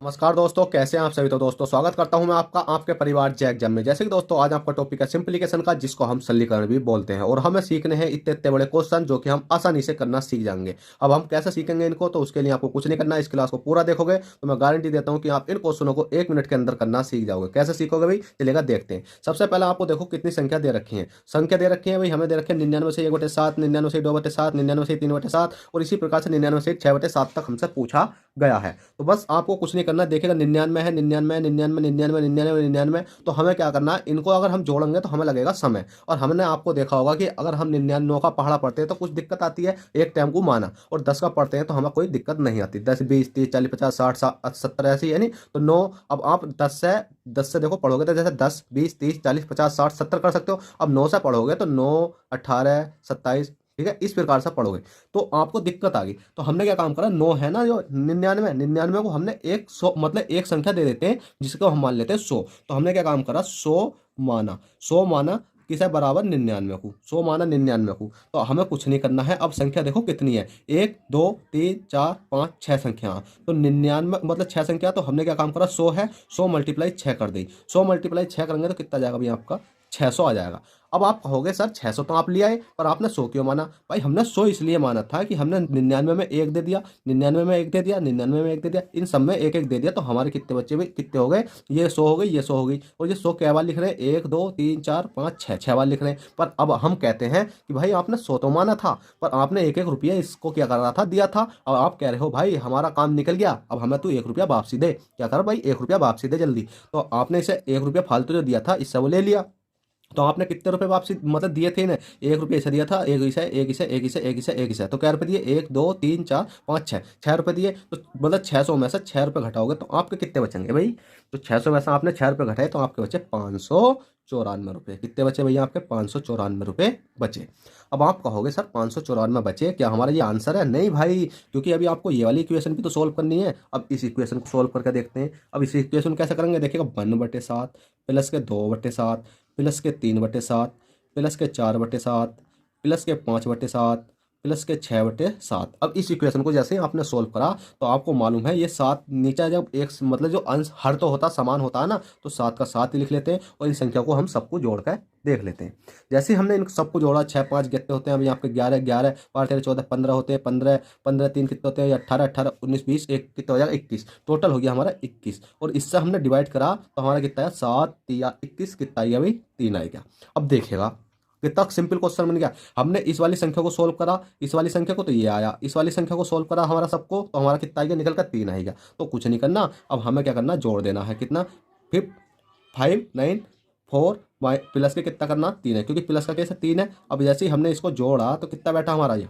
नमस्कार दोस्तों, कैसे हैं आप सभी। तो दोस्तों स्वागत करता हूं मैं आपका आपके परिवार जय एग्जाम में। जैसे कि दोस्तों आज आपका टॉपिक है सिंप्लीकेशन का, जिसको हम सरलीकरण भी बोलते हैं। और हमें सीखने हैं इतने इतने बड़े क्वेश्चन जो कि हम आसानी से करना सीख जाएंगे। अब हम कैसे सीखेंगे इनको, तो उसके लिए आपको कुछ नहीं करना है। इस क्लास को पूरा देखोगे तो मैं गारंटी देता हूं कि आप इन क्वेश्चनों को 1 मिनट के अंदर करना सीख जाओगे। कैसे सीखोगे भाई, चलेगा देखते हैं। सबसे पहले आपको देखो कितनी संख्या दे रखी है। संख्या दे रखी है भाई, हमें दे रखी है 99 से 1/7, 99 से 2/7, 99 से 3/7 और इसी प्रकार से 99 से 6/7 तक हमसे पूछा गया है। तो बस आपको कुछ नहीं करना। देखेगा 99 है, 99, 99, 99, 99, 99, तो हमें क्या करना है, इनको अगर हम जोड़ेंगे तो हमें लगेगा समय। और हमने आपको देखा होगा कि अगर हम 99 का पहाड़ा पढ़ते हैं तो कुछ दिक्कत आती है एक टाइम को माना, और 10 का पढ़ते हैं तो हमें कोई दिक्कत नहीं आती। 10, 20, 30, 40, 50, 60, 70 ऐसी है नहीं। तो 9, अब आप 10 से देखो पढ़ोगे तो जैसे 10, 20, 30, 40, 50, 60, 70 कर सकते हो। अब 9 से पढ़ोगे तो 9, 18, 27, ठीक है, इस प्रकार से पढ़ोगे तो आपको दिक्कत आ गई। तो हमने क्या काम करा, 9 है ना जो 99, 99 को हमने 100 मतलब एक संख्या दे देते हैं जिसको हम मान लेते हैं 100। तो हमने क्या काम करा, 100 माना किसे बराबर 99 को, 100 माना 99 को। तो हमें कुछ नहीं करना है। अब संख्या देखो कितनी है, 1, 2, 3, 4, 5, 6 संख्या। तो 99 मतलब 6 संख्या। तो हमने क्या काम करा, 100 है, 100 मल्टीप्लाई 6 कर दी। 100 मल्टीप्लाई 6 करेंगे तो कितना जाएगा भाई आपका, 600 आ जाएगा। अब आप कहोगे सर 600 तो आप ले आए पर आपने 100 क्यों माना। भाई हमने 100 इसलिए माना था कि हमने 99 में एक दे दिया, 99 में एक दे दिया, 99 में एक दे दिया, इन सब में एक एक दे दिया। तो हमारे कितने बच्चे भाई, कितने हो गए, ये 100 हो गई, ये 100 हो गई। और ये 100 कै बार लिख रहे हैं, 1, 2, 3, 4, 5, 6, 6 बार लिख रहे हैं। पर अब हम कहते हैं कि भाई आपने 100 तो माना था पर आपने एक एक रुपया इसको क्या कर रहा था, दिया था। अब आप कह रहे हो भाई हमारा काम निकल गया, अब हमें तू 1 रुपया वापसी दे। क्या कर भाई, 1 रुपया वापसी दे जल्दी। तो आपने इसे 1 रुपया फालतू जो दिया था इससे वो ले लिया। तो आपने कितने रुपए वापसी मतलब दिए थे इन्हें, 1 रुपया इसे दिया था, एक इसे, एक इसे, एक इसे, एक इसे, एक इसे। तो क्या रुपए दिए, 1, 2, 3, 4, 5, 6, 6 रुपए दिए। तो मतलब 600 में से 6 रुपए घटाओगे तो आपके कितने बचेंगे भाई। तो 600 में से आपने 6 रुपए घटाए तो आपके बचे 594 रुपये। कितने बचे भैया आपके, 594 रुपये बचे। अब आप कहोगे सर 594 बचे, क्या हमारा ये आंसर है। नहीं भाई, क्योंकि अभी आपको ये वाली इक्वेशन भी तो सोल्व करनी है। अब इस इक्वेशन को सोल्व करके देखते हैं। अब इस इक्वेशन कैसे करेंगे, देखिएगा 1/7 प्लस के 2/7 प्लस के 3/7 प्लस के 4/7 प्लस के 5/7 प्लस के 6/7। अब इस इक्वेशन को जैसे ही आपने सोल्व करा तो आपको मालूम है ये 7 नीचे जब एक मतलब जो अंश हर तो होता समान होता है ना, तो 7 का 7 ही लिख लेते हैं और इन संख्या को हम सबको जोड़ कर देख लेते हैं। जैसे ही हमने इन सबको जोड़ा, 6, 5 कितने होते हैं अभी आपके, 11, 11, 12, 13, 14, 15 होते हैं, 15, 15, 3 कितने होते हैं, 18, 18, 19, 20, एक कितना हो जाएगा 21। टोटल हो गया हमारा 21। और इससे हमने डिवाइड करा तो हमारा कितना है, 7 या 21 कितना आएगा भाई, 3 आएगा। अब देखिएगा कितना सिंपल क्वेश्चन बन गया। हमने इस वाली संख्या को सोल्व करा, इस वाली संख्या को तो ये आया, इस वाली संख्या को सोल्व करा हमारा सबको तो हमारा कितना आएगा, निकल कर 3 आएगा। तो कुछ नहीं करना, अब हमें क्या करना, जोड़ देना है। कितना, 594 प्लस के कितना करना, 3 है, क्योंकि प्लस का कैसे 3 है। अब जैसे ही हमने इसको जोड़ा तो कितना बैठा हमारा ये,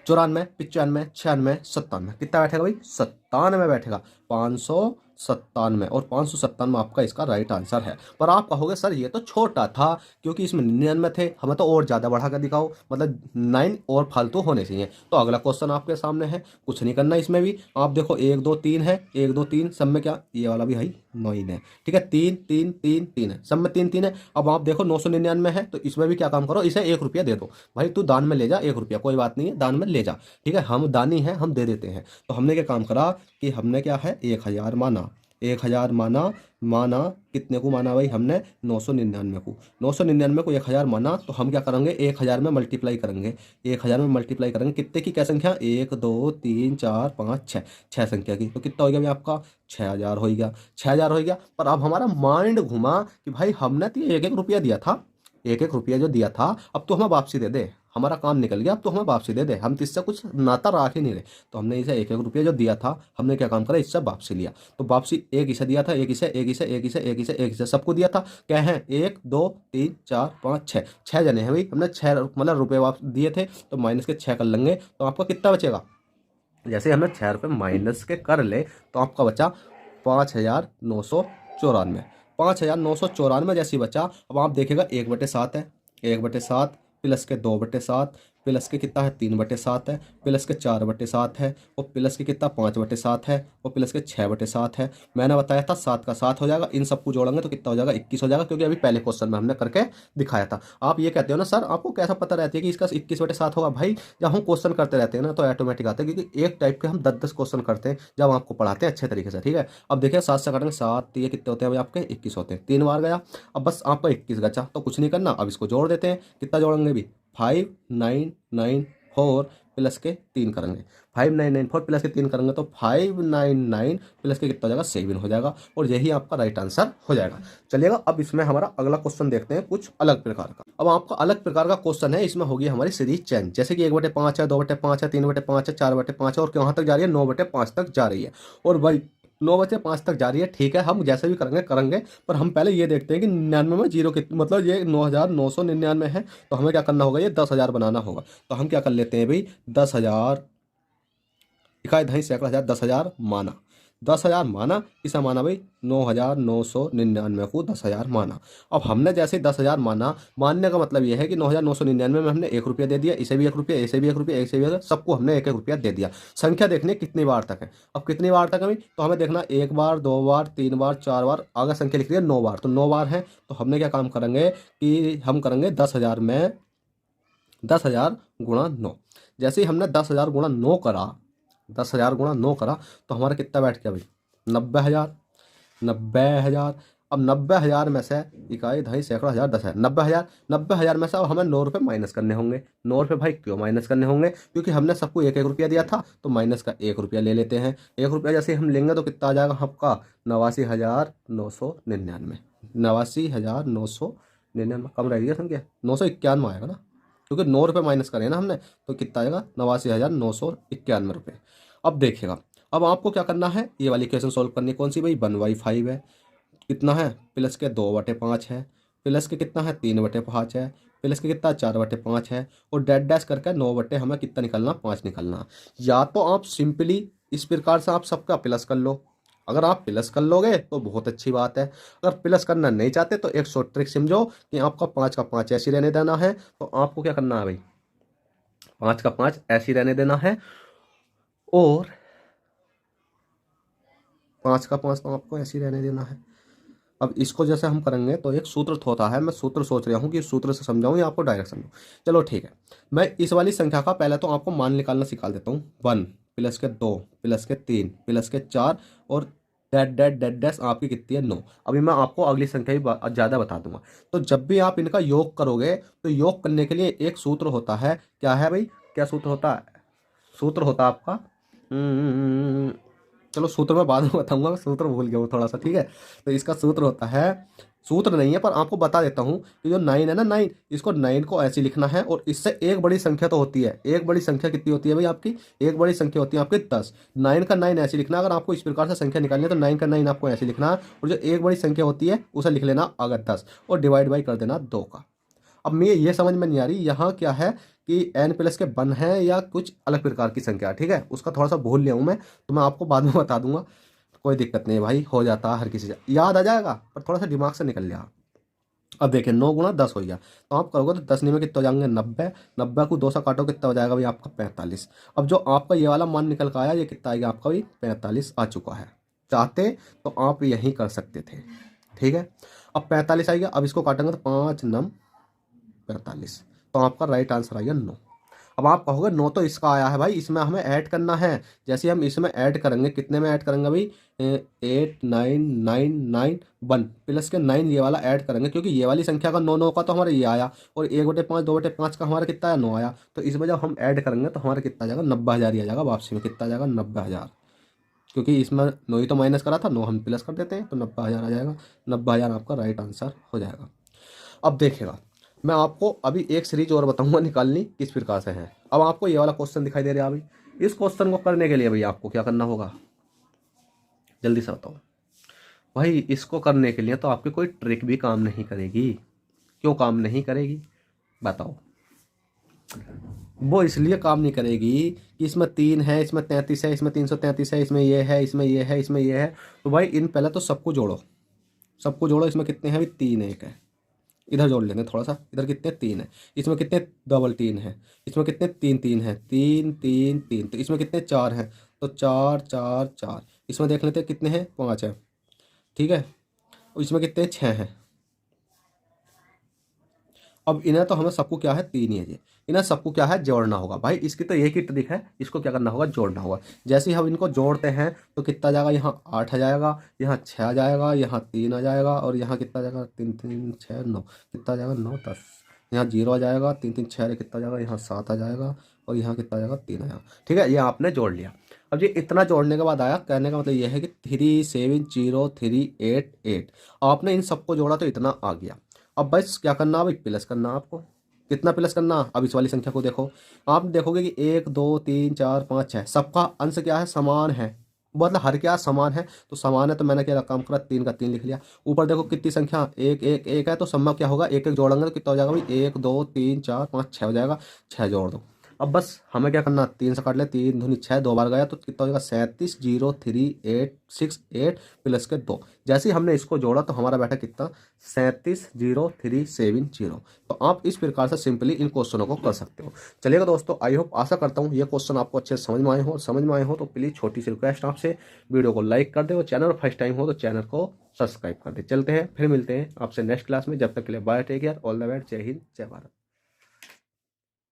94, 95, 96, 97, कितना बैठेगा भाई, 97 बैठेगा। 597 और 597 आपका इसका राइट आंसर है। पर आप कहोगे सर ये तो छोटा था, क्योंकि इसमें 99 थे, हमें तो और ज़्यादा बढ़ा कर दिखाओ, मतलब 9 और फालतू होने चाहिए। तो अगला क्वेश्चन आपके सामने है, कुछ नहीं करना इसमें भी। आप देखो 1, 2, 3 है, 1, 2, 3 सब में क्या, ये वाला भी है 9 है, ठीक है, 3, 3, 3, 3 है, सब में 3, 3 है। अब आप देखो 999 है तो इसमें भी क्या काम करो, इसे 1 रुपया दे दो। भाई तू दान में ले जा 1 रुपया, कोई बात नहीं है, दान में ले जा, ठीक है, हम दानी हैं, हम दे देते हैं। तो हमने क्या काम करा कि हमने क्या है, 1000 माना, 1000 माना। माना कितने को माना भाई हमने, 999 को। 999 को 1000 माना तो हम क्या करेंगे, 1000 में मल्टीप्लाई करेंगे। 1000 में मल्टीप्लाई करेंगे कितने की, क्या संख्या, 1, 2, 3, 4, 5, 6, 6 संख्या की। तो कितना हो गया भाई आपका, 6000 हो गया, 6000 हो गया। पर अब हमारा माइंड घुमा कि भाई हमने तो 1 1 रुपया दिया था, 1 1 रुपया जो दिया था, अब तो हमें वापसी दे दे, हमारा काम निकल गया, अब तो हमें वापसी दे दे, हम तो इससे कुछ नाता रख ही नहीं रहे। तो हमने इसे 1 1 रुपया जो दिया था, हमने क्या काम करा, इससे वापसी लिया। तो वापसी एक इसे दिया था, एक इसे, एक इसे, एक इसे, एक इसे, एक इसे, सबको दिया था। क्या है, 1, 2, 3, 4, 5, 6, 6 जने हैं भाई, हमने 6 मतलब रुपये वापस दिए थे। तो माइनस के 6 कर लेंगे तो आपका कितना बचेगा। जैसे हमने 6 रुपये माइनस के कर ले तो आपका बचा 5994। 5994 जैसी बचा। अब आप देखिएगा 1/7 है, 1/7 प्लस के 2/7 प्लस के कितना है 3/7 है, प्लस के 4/7 है, और प्लस के कितना 5/7 है, और प्लस के 6/7 है। मैंने बताया था 7 का 7 हो जाएगा, इन सबको जोड़ेंगे तो कितना हो जाएगा 21 हो जाएगा, क्योंकि अभी पहले क्वेश्चन में हमने करके दिखाया था। आप ये कहते हो ना सर आपको कैसा पता रहती है कि इसका 21/7 होगा? भाई जब हम क्वेश्चन करते रहते हैं ना तो ऑटोमेटिक आते हैं, क्योंकि एक टाइप के हम 10-10 क्वेश्चन करते हैं जब आपको पढ़ाते हैं अच्छे तरीके से। ठीक है, अब देखिए 7 से काटेंगे 7, ये कितने होते हैं भाई आपके 21 होते हैं, 3 बार गया। अब बस आपका 21 बचा तो कुछ नहीं करना, अब इसको जोड़ देते हैं। कितना जोड़ेंगे भी 5994 प्लस के 3 करेंगे, 5994 प्लस के 3 करेंगे तो 599 प्लस के कितना हो जाएगा 7 हो जाएगा, और यही आपका राइट आंसर हो जाएगा। चलिएगा अब इसमें हमारा अगला क्वेश्चन देखते हैं कुछ अलग प्रकार का। अब आपका अलग प्रकार का क्वेश्चन है, इसमें होगी हमारी सीरीज चेंज, जैसे कि 1/5 है, 2/5 है, 3/5 है, 4/5 है, और कहाँ तक जा रही है 9/5 तक जा रही है। और भाई 9/5 तक जा रही है, ठीक है हम जैसे भी करेंगे करेंगे, पर हम पहले ये देखते हैं कि 99 में जीरो कितने, मतलब ये 9,999 है, तो हमें क्या करना होगा, ये 10,000 बनाना होगा। तो हम क्या कर लेते हैं भाई 10,000 इकाई दहाई सैकड़ा हजार 10,000 माना, 10,000 माना, इसे माना भाई 9,999 को 10,000 माना। अब हमने जैसे 10,000 माना, मानने का मतलब यह है कि 9,999 में हमने 1 रुपया दे दिया, इसे भी 1 रुपया, इसे भी 1 रुपया, इसे भी सबको हमने 1-1 रुपया दे दिया। संख्या देखने कितनी बार तक है, अब कितनी बार तक है तो हमें देखना 1 बार, 2 बार, 3 बार, 4 बार, आगे संख्या लिख रही है 9 बार, तो 9 बार है। तो हमने क्या काम करेंगे कि हम करेंगे 10,000 में 10,000 गुणा 9। जैसे ही हमने 10,000 गुणा 9 करा, 10,000 गुणा 9 करा तो हमारा कितना बैठ गया भाई 90,000, 90,000। अब 90,000 में से इकाई दहाई सैकड़ा हजार 10,000, 90,000, 90,000 में से अब हमें 9 रुपये माइनस करने होंगे। 9 रुपये भाई क्यों माइनस करने होंगे, क्योंकि हमने सबको 1-1 रुपया दिया था, तो माइनस का 1 रुपया ले लेते हैं। 1 रुपया जैसे हम लेंगे तो कितना आ जाएगा आपका 89,999, 89,999, कम रहेगी संख्या 991 आएगा ना, क्योंकि 9 रुपये माइनस करें ना हमने, तो कितना आएगा 89,991 रुपये। अब देखिएगा, अब आपको क्या करना है, ये वाली इक्वेशन सॉल्व करनी, कौन सी भाई 1/5 है, कितना है प्लस के 2/5 है, प्लस के कितना है 3/5 है, प्लस के कितना 4/5 है, और डैट डैश करके 9 बटे हमें कितना निकलना 5 निकलना। या तो आप सिंपली इस प्रकार से आप सबका प्लस कर लो, अगर आप प्लस कर लोगे तो बहुत अच्छी बात है। अगर प्लस करना नहीं चाहते तो एक शॉर्ट ट्रिक समझो कि आपका 5 का 5 ऐसे रहने देना है, तो आपको क्या करना है भाई 5 का 5 ऐसे रहने देना है, और 5 का 5 तो आपको ऐसे रहने देना है। अब इसको जैसे हम करेंगे तो एक सूत्र होता है, मैं सूत्र सोच रहा हूँ कि सूत्र से समझाऊँ या आपको डायरेक्ट समझाऊँ। चलो ठीक है, मैं इस वाली संख्या का पहले तो आपको मान निकालना सिखा देता हूँ। 1 प्लस के 2 प्लस के 3 प्लस के 4 और डैट डैट डैट डैश आपकी कितनी है 9। अभी मैं आपको अगली संख्या भी ज़्यादा बता दूंगा। तो जब भी आप इनका योग करोगे तो योग करने के लिए एक सूत्र होता है, क्या है भाई, क्या सूत्र होता है, सूत्र होता है आपका चलो सूत्र मैं बाद में बताऊंगा, सूत्र भूल गया वो थोड़ा सा, ठीक है। तो इसका सूत्र होता है, सूत्र नहीं है पर आपको बता देता हूँ कि जो 9 है ना 9, इसको 9 को ऐसे लिखना है, और इससे एक बड़ी संख्या तो होती है, एक बड़ी संख्या कितनी होती है भाई आपकी, एक बड़ी संख्या होती है आपकी 10। 9 का 9 ऐसे लिखना, अगर आपको इस प्रकार से संख्या निकालनी है तो 9 का 9 आपको ऐसे लिखना है, और जो एक बड़ी संख्या होती है उसे लिख लेना अगर 10, और डिवाइड बाई कर देना 2 का। अब मैं ये समझ में नहीं आ रही यहाँ क्या है कि n प्लस के 1 है या कुछ अलग प्रकार की संख्या है, ठीक है, उसका थोड़ा सा भूल लिया हूँ मैं, तो मैं आपको बाद में बता दूंगा, कोई दिक्कत नहीं भाई, हो जाता है हर किसी से, याद आ जाएगा पर थोड़ा सा दिमाग से निकल गया। अब देखिए 9 गुणा 10 हो गया, तो आप करोगे तो 10 में कितना हो जाएंगे 90, 90 को 2 से काटो कितना हो जाएगा भाई आपका 45। अब जो आपका ये वाला मान निकल कर आया, ये कितना आएगा आपका भाई 45 आ चुका है। चाहते तो आप यही कर सकते थे, ठीक है। अब 45 आ गया, अब इसको काटेंगे तो 5 9 45, तो आपका राइट आंसर आएगा 9। अब आप कहोगे 9 तो इसका आया है भाई, इसमें हमें ऐड करना है। जैसे हम इसमें ऐड करेंगे, कितने में ऐड करेंगे भाई 8 9 9 9 1 प्लस के 9 ये वाला ऐड करेंगे, क्योंकि ये वाली संख्या का 9 9 का तो हमारा ये आया, और 1/5 2/5 का हमारा कितना आया 9 आया, तो इसमें जब हम ऐड करेंगे तो हमारा कितना आ जाएगा 90,000 ही आ जाएगा। वापसी में कितना आ जाएगा 90,000, क्योंकि इसमें 9 ही तो माइनस करा था, 9 हम प्लस कर देते हैं तो 90,000 आ जाएगा। 90,000 आपका राइट आंसर हो जाएगा। अब देखिएगा, मैं आपको अभी एक सीरीज और बताऊंगा निकालनी किस प्रकार से है। अब आपको ये वाला क्वेश्चन दिखाई दे रहा है अभी, इस क्वेश्चन को करने के लिए भाई आपको क्या करना होगा, जल्दी से बताओ भाई। इसको करने के लिए तो आपकी कोई ट्रिक भी काम नहीं करेगी। क्यों काम नहीं करेगी बताओ। वो इसलिए काम नहीं करेगी कि इसमें 3 है, इसमें 33 है, इसमें 333 है, इसमें ये है, इसमें ये है, इसमें ये है। तो भाई इन पहले तो सबको जोड़ो, सबको जोड़ो, इसमें कितने हैं भाई 3 1 है, इधर जोड़ लेंगे थोड़ा सा, इधर कितने 3 है, इसमें कितने डबल 3 है, इसमें कितने 3 3 है, 3 3 3, तो इसमें कितने 4 हैं, तो 4 4 4, इसमें देख लेते हैं कितने हैं, 5 है, ठीक है। और इसमें कितने 6 हैं। अब इन्हें तो हमें सबको क्या है 3 ही है, ये इन्हें सबको क्या है जोड़ना होगा भाई। इसकी तो एक ही ट्रिक है, इसको क्या करना होगा, जोड़ना होगा। जैसे ही हम इनको जोड़ते हैं तो कितना आ जाएगा, यहाँ 8 आ जाएगा, यहाँ 6 आ जाएगा, यहाँ 3 आ जाएगा, और यहाँ कितना आ जाएगा, 3 3 6 9, कितना आ जाएगा 9 10, यहाँ 0 आ जाएगा, 3 3 6 कितना आ जाएगा, यहाँ 7 आ जाएगा, और यहाँ कितना आ जाएगा 3 आ जाएगा। ठीक है, ये आपने जोड़ लिया। अब ये इतना जोड़ने के बाद आया, कहने का मतलब ये है कि 3 7 0 3 8 8, आपने इन सबको जोड़ा तो इतना आ गया। अब बस क्या करना, अब प्लस करना आपको। कितना प्लस करना, अब इस वाली संख्या को देखो, आप देखोगे कि 1 2 3 4 5 6 सबका अंश क्या है, समान है, मतलब हर क्या समान है, तो समान है तो मैंने क्या काम करा, 3 का 3 लिख लिया। ऊपर देखो कितनी संख्या, एक एक एक है, तो सब में क्या होगा, एक एक जोड़ेंगे तो कितना हो जाएगा भाई, 1 2 3 4 5 6 हो जाएगा, 6 जोड़ दो। अब बस हमें क्या करना, 3 से काट ले, 3 दूनी 6, 2 बार गया तो कितना हो जाएगा, 37 0 3 8 6 8 प्लस के 2। जैसे ही हमने इसको जोड़ा तो हमारा बैठा कितना, 37 0 3 7 0। तो आप इस प्रकार से सिंपली इन क्वेश्चनों को कर सकते हो। चलिएगा दोस्तों, आई होप, आशा करता हूँ ये क्वेश्चन आपको अच्छे से समझ में आए हो। समझ में आए हो तो प्लीज़ छोटी सी रिक्वेस्ट आपसे, वीडियो को लाइक कर दे, और चैनल फर्स्ट टाइम हो तो चैनल को सब्सक्राइब कर दे। चलते हैं, फिर मिलते हैं आपसे नेक्स्ट क्लास में। जब तक के लिए bye, take care, all the best, जय हिंद, जय भारत।